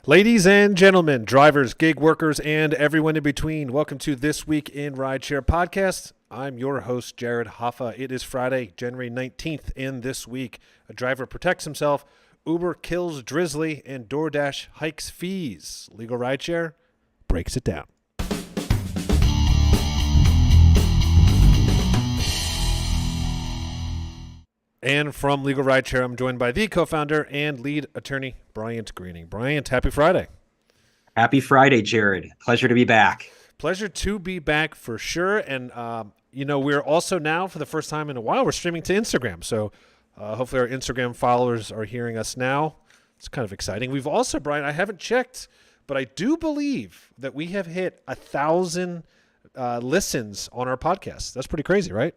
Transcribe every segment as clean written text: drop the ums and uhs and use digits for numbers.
Ladies and gentlemen, drivers, gig workers, and everyone in between, welcome to This Week in Rideshare podcast. I'm your host, Jared Hoffa. It is Friday, January 19th, and this week, a driver protects himself, Uber kills Drizly, and DoorDash hikes fees. Legal Rideshare breaks it down. And from Legal Rideshare, I'm joined by the co-founder and lead attorney, Bryant Greening. Bryant, happy Friday. Happy Friday, Jared. Pleasure to be back. Pleasure to be back for sure. And, we're also now, for the first time in a while, we're streaming to Instagram. So hopefully our Instagram followers are hearing us now. It's kind of exciting. We've also, Bryant, I haven't checked, but I do believe that we have hit 1,000 listens on our podcast. That's pretty crazy, right?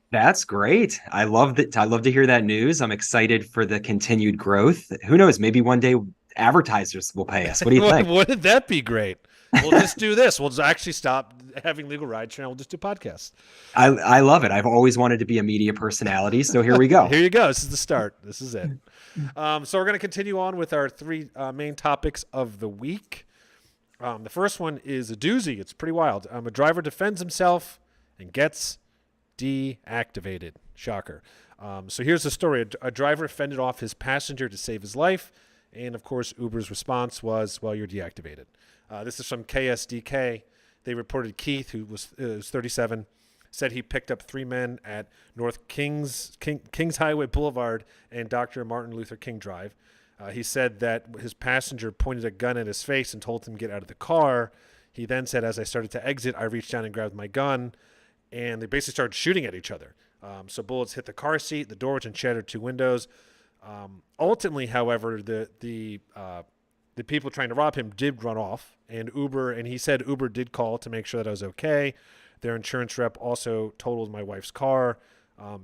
That's great. I love that. I love to hear that news. I'm excited for the continued growth. Who knows? Maybe one day advertisers will pay us. What do you think? Wouldn't that be great? We'll just do this. We'll just actually stop having Legal Rideshare. We'll just do podcasts. I love it. I've always wanted to be a media personality. So here we go. Here you go. This is the start. This is it. So we're going to continue on with our three main topics of the week. The first one is a doozy. It's pretty wild. A driver defends himself and gets deactivated. Shocker. So here's the story. A driver fended off his passenger to save his life. And, of course, Uber's response was, well, you're deactivated. This is from KSDK. They reported Keith, who was 37, said he picked up three men at North Kingshighway Boulevard and Dr. Martin Luther King Drive. He said that his passenger pointed a gun at his face and told him to get out of the car. He then said, as I started to exit, I reached down and grabbed my gun. And they basically started shooting at each other. So bullets hit the car seat, the doors, and shattered two windows. Ultimately, however, the people trying to rob him did run off, and he said Uber did call to make sure that I was okay. Their insurance rep also totaled my wife's car.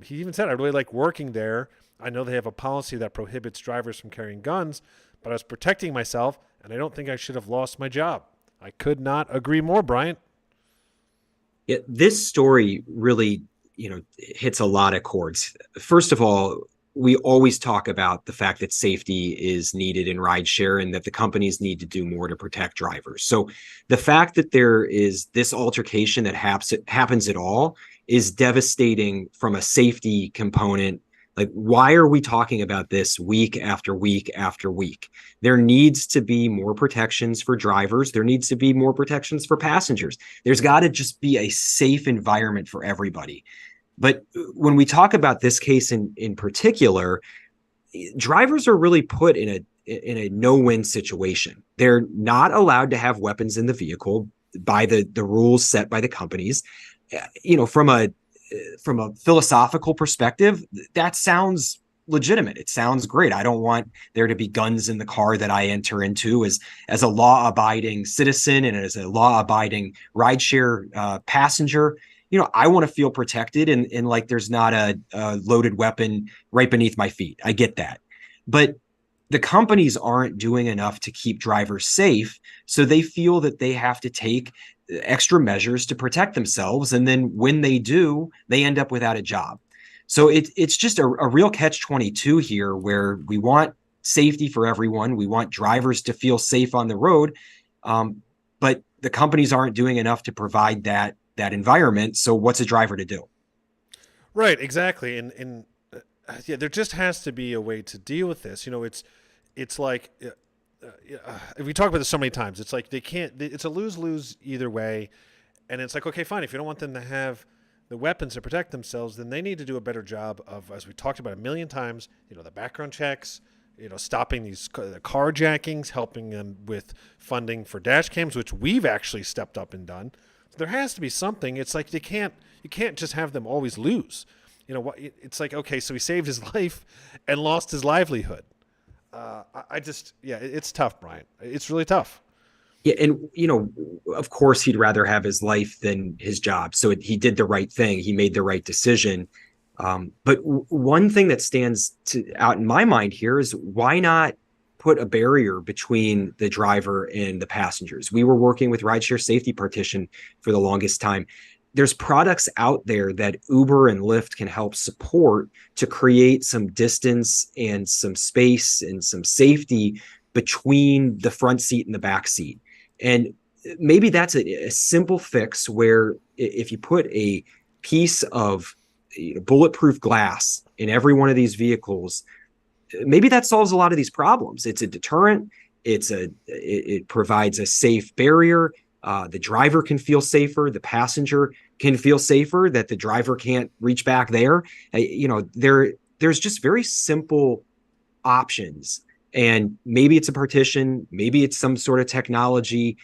He even said, I really like working there. I know they have a policy that prohibits drivers from carrying guns, but I was protecting myself, and I don't think I should have lost my job. I could not agree more, Bryant. Yeah, this story really, hits a lot of chords. First of all, we always talk about the fact that safety is needed in rideshare and that the companies need to do more to protect drivers. So the fact that there is this altercation that happens at all is devastating from a safety component. Like, why are we talking about this week after week after week? There needs to be more protections for drivers. There needs to be more protections for passengers. There's got to just be a safe environment for everybody. But when we talk about this case in particular, drivers are really put in a no-win situation. They're not allowed to have weapons in the vehicle by the rules set by the companies. From a philosophical perspective, that sounds legitimate. It sounds great. I don't want there to be guns in the car that I enter into as a law-abiding citizen and as a law-abiding rideshare passenger. I want to feel protected and like there's not a loaded weapon right beneath my feet. I get that. But the companies aren't doing enough to keep drivers safe, so they feel that they have to take extra measures to protect themselves. And then when they do, they end up without a job. So it's just a real catch-22 here, where we want safety for everyone. We want drivers to feel safe on the road. But the companies aren't doing enough to provide that environment. So what's a driver to do? Right, exactly. And there just has to be a way to deal with this. It's like, we talk about this so many times. It's like it's a lose-lose either way. And it's like, okay, fine. If you don't want them to have the weapons to protect themselves, then they need to do a better job of, as we talked about a million times, the background checks, stopping these carjackings, helping them with funding for dash cams, which we've actually stepped up and done. So there has to be something. It's like you can't just have them always lose. It's like, okay, so he saved his life and lost his livelihood. It's tough, Brian. It's really tough. Yeah. And, of course, he'd rather have his life than his job. So he did the right thing. He made the right decision. But one thing that stands out in my mind here is, why not put a barrier between the driver and the passengers? We were working with Rideshare Safety Partition for the longest time. There's products out there that Uber and Lyft can help support to create some distance and some space and some safety between the front seat and the back seat. And maybe that's a simple fix where if you put a piece of bulletproof glass in every one of these vehicles, maybe that solves a lot of these problems. It's a deterrent. It provides a safe barrier. The driver can feel safer. The passenger can feel safer that the driver can't reach back there. There's just very simple options. And maybe it's a partition, maybe it's some sort of technology,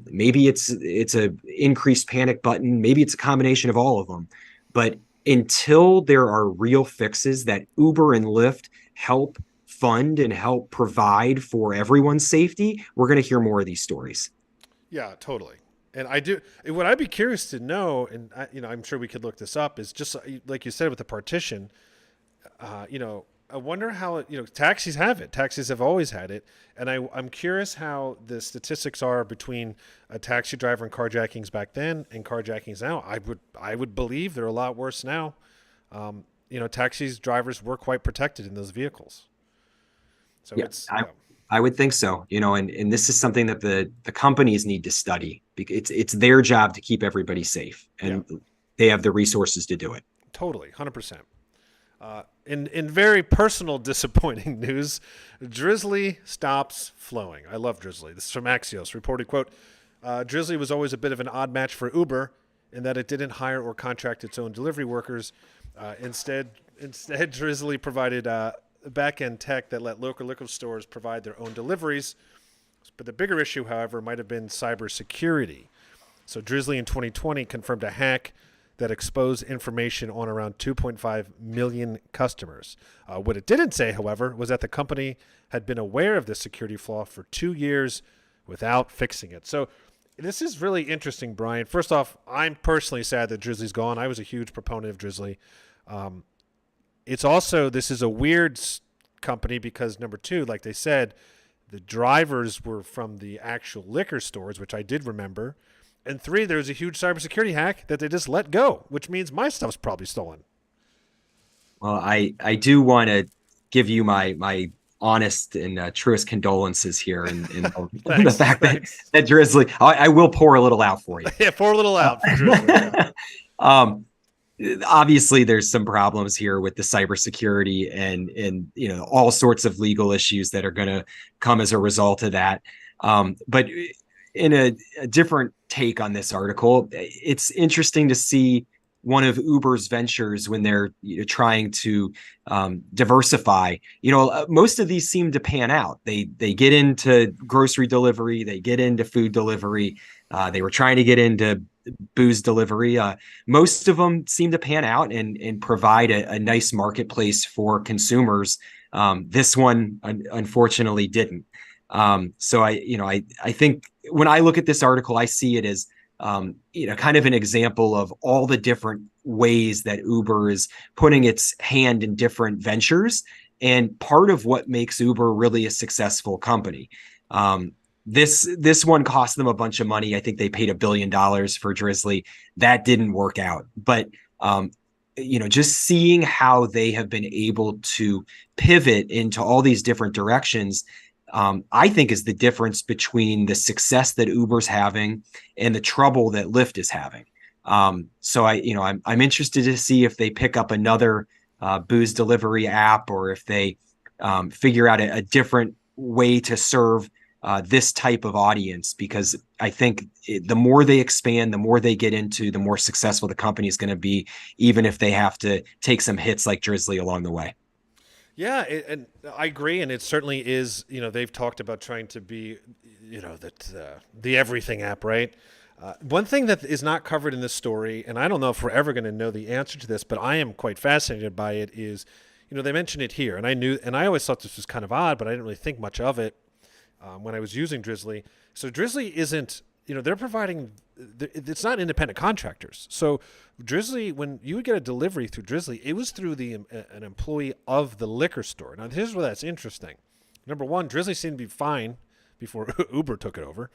maybe it's a increased panic button, maybe it's a combination of all of them. But until there are real fixes that Uber and Lyft help fund and help provide for everyone's safety, we're going to hear more of these stories. Yeah, totally. And what I'd be curious to know, and I'm sure we could look this up, is just like you said with the partition, I wonder how, taxis have it. Taxis have always had it. And I'm curious how the statistics are between a taxi driver and carjackings back then and carjackings now. I would believe they're a lot worse now. Taxis drivers were quite protected in those vehicles. So yeah, I would think so, and this is something that the companies need to study because it's their job to keep everybody safe, and they have the resources to do it. Totally, 100%. In very personal disappointing news, Drizly stops flowing. I love Drizly. This is from Axios. Reported, quote, Drizly was always a bit of an odd match for Uber in that it didn't hire or contract its own delivery workers. Instead, Drizly provided back-end tech that let local liquor stores provide their own deliveries. But the bigger issue, however, might have been cybersecurity. So Drizly in 2020 confirmed a hack that exposed information on around 2.5 million customers. What it didn't say, however, was that the company had been aware of this security flaw for 2 years without fixing it. So this is really interesting, Brian. First off, I'm personally sad that Drizly's gone. I was a huge proponent of Drizly. This is a weird company because, number two, like they said, the drivers were from the actual liquor stores, which I did remember. And three, there was a huge cybersecurity hack that they just let go, which means my stuff's probably stolen. Well, I do want to give you my honest and truest condolences here in the fact that Drizly, I will pour a little out for you. Yeah, pour a little out for Drizly. Yeah. Obviously there's some problems here with the cybersecurity and all sorts of legal issues that are going to come as a result of that. But in a different take on this article, it's interesting to see one of Uber's ventures when they're trying to diversify. Most of these seem to pan out. They get into grocery delivery, they get into food delivery. They were trying to get into booze delivery. Most of them seem to pan out and provide a nice marketplace for consumers. This one unfortunately didn't. So I think when I look at this article, I see it as kind of an example of all the different ways that Uber is putting its hand in different ventures, and part of what makes Uber really a successful company. This one cost them a bunch of money. I think they paid $1 billion for Drizly. That didn't work out. But just seeing how they have been able to pivot into all these different directions, I think is the difference between the success that Uber's having and the trouble that Lyft is having. So I'm interested to see if they pick up another booze delivery app, or if they figure out a different way to serve this type of audience, because I think the more they expand, the more they get into, the more successful the company is going to be, even if they have to take some hits like Drizly along the way. Yeah, and I agree, and it certainly is. They've talked about trying to be, the everything app, right? One thing that is not covered in this story, and I don't know if we're ever going to know the answer to this, but I am quite fascinated by it, is, they mention it here, and I always thought this was kind of odd, but I didn't really think much of it when I was using Drizly. So Drizly isn't, they're providing, it's not independent contractors. So Drizly, when you would get a delivery through Drizly, it was through an employee of the liquor store. Now, here's where that's interesting. Number one, Drizly seemed to be fine before Uber took it over.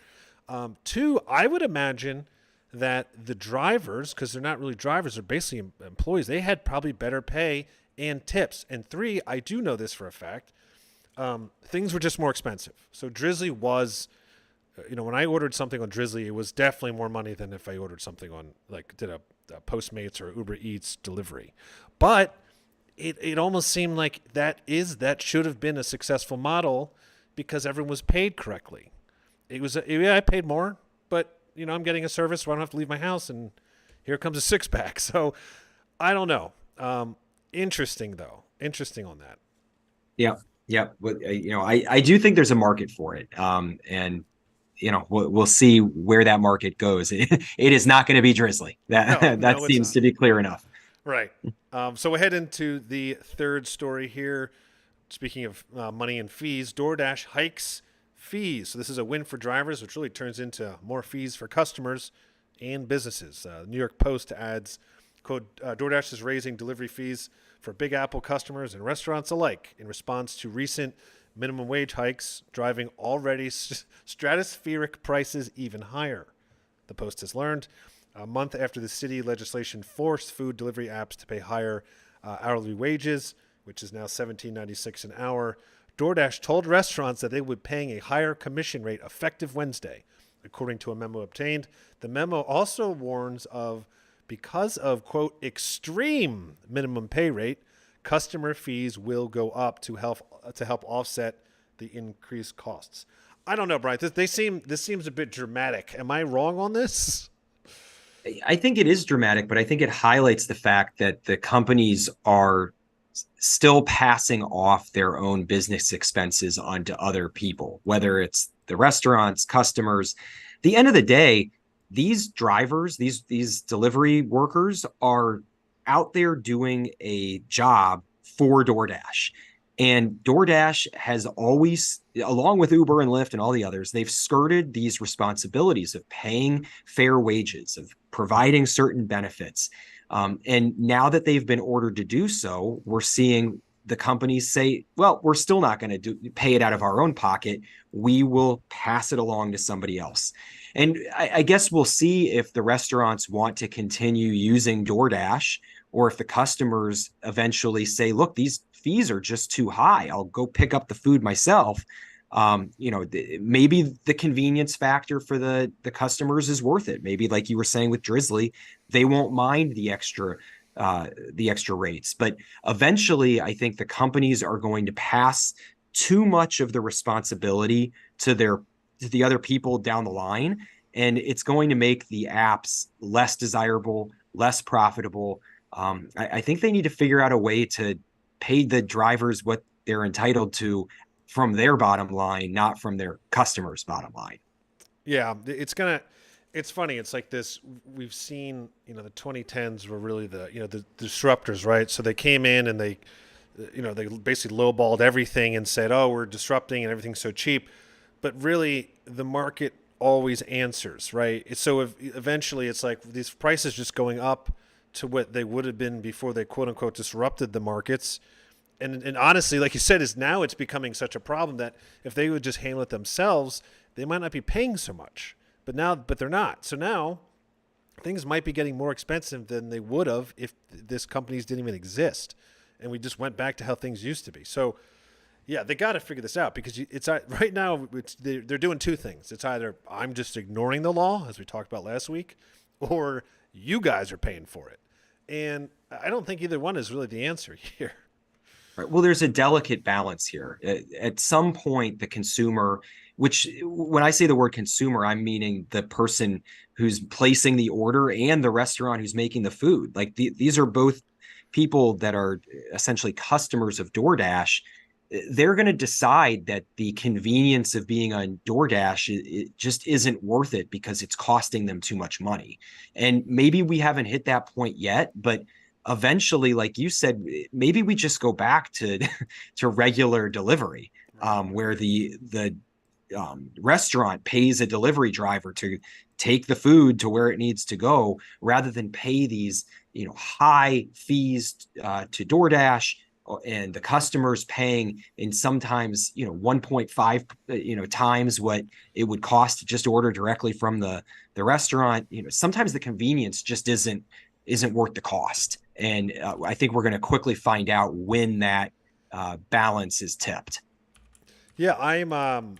Two, I would imagine that the drivers, because they're not really drivers, they're basically employees, they had probably better pay and tips. And three, I do know this for a fact, things were just more expensive. So Drizly was, when I ordered something on Drizly, it was definitely more money than if I ordered something on, like, did a Postmates or Uber Eats delivery. But it almost seemed like that should have been a successful model because everyone was paid correctly. I paid more, but I'm getting a service where I don't have to leave my house, and here comes a six pack. So I don't know. Interesting though. Interesting on that. Yeah. Yeah. But, I do think there's a market for it. And we'll see where that market goes. It is not going to be Drizly. That seems to be clear enough. Right. So we'll head into the third story here. Speaking of money and fees, DoorDash hikes fees. So this is a win for drivers, which really turns into more fees for customers and businesses. New York Post adds, quote, DoorDash is raising delivery fees for Big Apple customers and restaurants alike in response to recent minimum wage hikes, driving already stratospheric prices even higher. The Post has learned a month after the city legislation forced food delivery apps to pay higher hourly wages, which is now $17.96 an hour. DoorDash told restaurants that they would be paying a higher commission rate effective Wednesday, according to a memo obtained. The memo also warns of, because of, quote, extreme minimum pay rate, customer fees will go up to help offset the increased costs. I don't know, Brian. This seems a bit dramatic. Am I wrong on this? I think it is dramatic, but I think it highlights the fact that the companies are still passing off their own business expenses onto other people, whether it's the restaurants, customers. At the end of the day, these drivers, these delivery workers are out there doing a job for DoorDash. And DoorDash has always, along with Uber and Lyft and all the others, they've skirted these responsibilities of paying fair wages, of providing certain benefits. And now that they've been ordered to do so, we're seeing the companies say, well, we're still not going to pay it out of our own pocket. We will pass it along to somebody else. And I guess we'll see if the restaurants want to continue using DoorDash, or if the customers eventually say, look, these fees are just too high. I'll go pick up the food myself. Maybe the convenience factor for the customers is worth it. Maybe, like you were saying with Drizly, they won't mind the extra rates. But eventually, I think the companies are going to pass too much of the responsibility to the other people down the line, and it's going to make the apps less desirable, less profitable. I think they need to figure out a way to pay the drivers what they're entitled to from their bottom line, not from their customers' bottom line. Yeah, it's funny. It's like this. We've seen, the 2010s were really the disruptors, right? So they came in and they basically lowballed everything and said, oh, we're disrupting and everything's so cheap. But really, the market always answers, right? So eventually it's like these prices just going up to what they would have been before they, quote unquote, disrupted the markets. And honestly, like you said, now it's becoming such a problem that if they would just handle it themselves, they might not be paying so much. But they're not. So now things might be getting more expensive than they would have if this companies didn't even exist, and we just went back to how things used to be. So yeah, they got to figure this out, because it's right now they're doing two things. It's either I'm just ignoring the law, as we talked about last week, or you guys are paying for it. And I don't think either one is really the answer here. Right. Well, there's a delicate balance here. At some point, the consumer, which when I say the word consumer, I'm meaning the person who's placing the order and the restaurant who's making the food. Like these are both people that are essentially customers of DoorDash. They're going to decide that the convenience of being on DoorDash it just isn't worth it because it's costing them too much money. And maybe we haven't hit that point yet, but eventually, like you said, maybe we just go back to to regular delivery, where the restaurant pays a delivery driver to take the food to where it needs to go, rather than pay these high fees to DoorDash, and the customers paying in sometimes 1.5 times what it would cost to just order directly from the restaurant. Sometimes the convenience just isn't worth the cost. And I think we're going to quickly find out when that balance is tipped. Yeah, I'm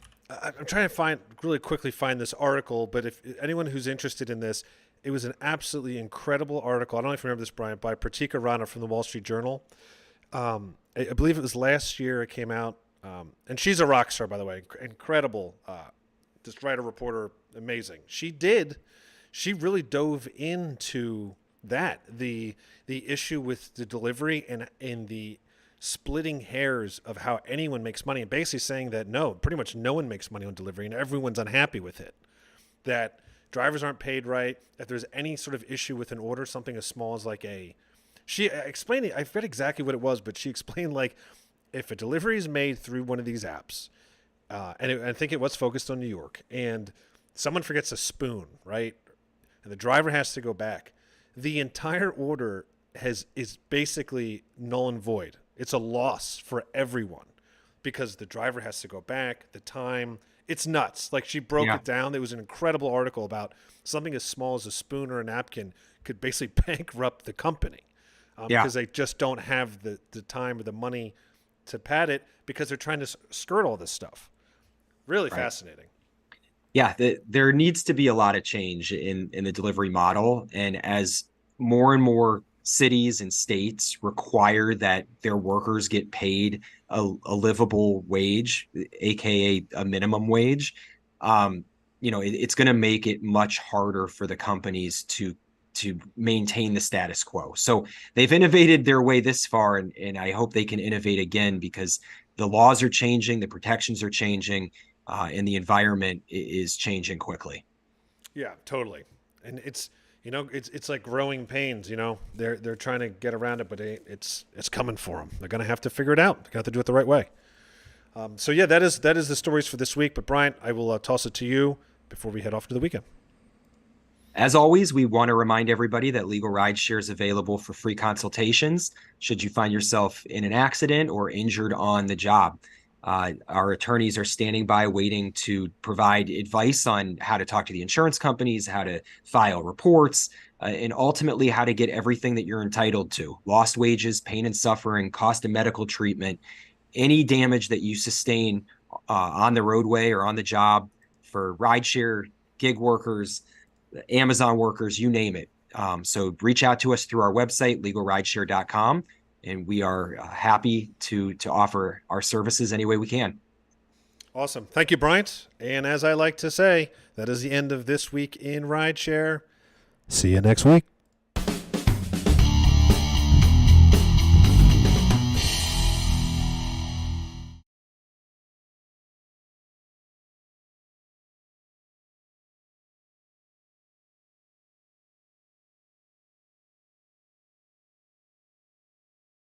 trying to really quickly find this article, but if anyone who's interested in this, it was an absolutely incredible article. I don't know if you remember this, Brian, by Pratika Rana from the Wall Street Journal. I believe it was last year it came out, and she's a rock star, by the way, incredible, just writer, reporter, amazing. She really dove into the issue with the delivery and the splitting hairs of how anyone makes money, and basically saying that pretty much no one makes money on delivery and everyone's unhappy with it. That drivers aren't paid right. If there's any sort of issue with an order, something as small as she explained it. I forget exactly what it was, but she explained if a delivery is made through one of these apps, I think it was focused on New York, and someone forgets a spoon, right? And the driver has to go back. The entire order is basically null and void. It's a loss for everyone because the driver has to go back, the time. It's nuts. She broke it down. There was an incredible article about something as small as a spoon or a napkin could basically bankrupt the company because they just don't have the time or the money to pad it because they're trying to skirt all this stuff. Really fascinating. Yeah, there needs to be a lot of change in the delivery model. And as more and more cities and states require that their workers get paid a livable wage, aka a minimum wage, it's going to make it much harder for the companies to maintain the status quo. So they've innovated their way this far, and I hope they can innovate again because the laws are changing, the protections are changing, and the environment is changing quickly. Yeah, totally. And it's like growing pains. They're trying to get around it, but it's coming for them. They're gonna have to figure it out. They're gonna have to do it the right way. So yeah, that is the stories for this week. But Brian, I will toss it to you before we head off to the weekend. As always, we want to remind everybody that Legal Rideshare is available for free consultations should you find yourself in an accident or injured on the job. Our attorneys are standing by waiting to provide advice on how to talk to the insurance companies, how to file reports, and ultimately how to get everything that you're entitled to. Lost wages, pain and suffering, cost of medical treatment, any damage that you sustain on the roadway or on the job for rideshare, gig workers, Amazon workers, you name it. So reach out to us through our website, LegalRideshare.com. And we are happy to offer our services any way we can. Awesome. Thank you, Bryant. And as I like to say, that is the end of this week in Rideshare. See you next week.